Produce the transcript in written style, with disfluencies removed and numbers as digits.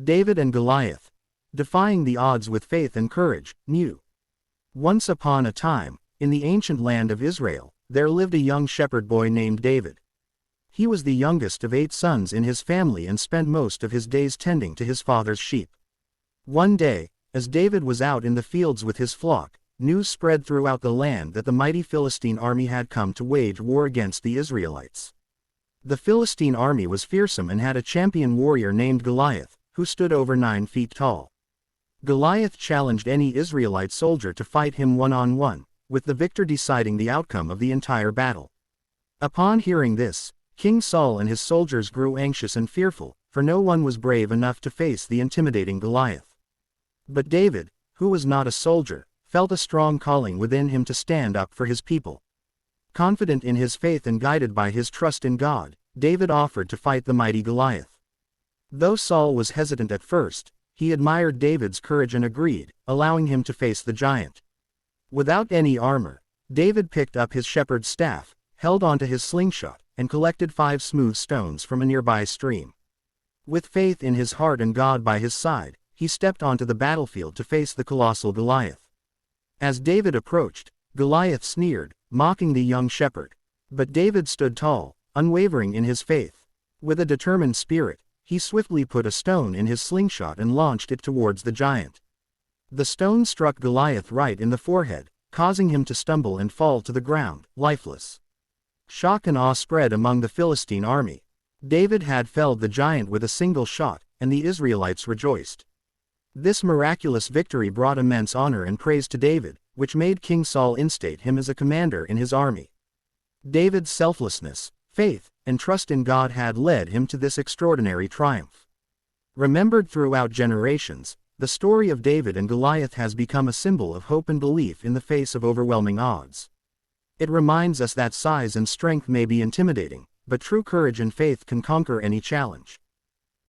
David and Goliath. Defying the odds with faith and courage, new. Once upon a time, in the ancient land of Israel, there lived a young shepherd boy named David. He was the youngest of 8 sons in his family and spent most of his days tending to his father's sheep. One day, as David was out in the fields with his flock, news spread throughout the land that the mighty Philistine army had come to wage war against the Israelites. The Philistine army was fearsome and had a champion warrior named Goliath, who stood over 9 feet tall. Goliath challenged any Israelite soldier to fight him one-on-one, with the victor deciding the outcome of the entire battle. Upon hearing this, King Saul and his soldiers grew anxious and fearful, for no one was brave enough to face the intimidating Goliath. But David, who was not a soldier, felt a strong calling within him to stand up for his people. Confident in his faith and guided by his trust in God, David offered to fight the mighty Goliath. Though Saul was hesitant at first, he admired David's courage and agreed, allowing him to face the giant. Without any armor, David picked up his shepherd's staff, held onto his slingshot, and collected 5 smooth stones from a nearby stream. With faith in his heart and God by his side, he stepped onto the battlefield to face the colossal Goliath. As David approached, Goliath sneered, mocking the young shepherd. But David stood tall, unwavering in his faith. With a determined spirit, he swiftly put a stone in his slingshot and launched it towards the giant. The stone struck Goliath right in the forehead, causing him to stumble and fall to the ground, lifeless. Shock and awe spread among the Philistine army. David had felled the giant with a single shot, and the Israelites rejoiced. This miraculous victory brought immense honor and praise to David, which made King Saul instate him as a commander in his army. David's selflessness, faith, and trust in God had led him to this extraordinary triumph. Remembered throughout generations, the story of David and Goliath has become a symbol of hope and belief in the face of overwhelming odds. It reminds us that size and strength may be intimidating, but true courage and faith can conquer any challenge.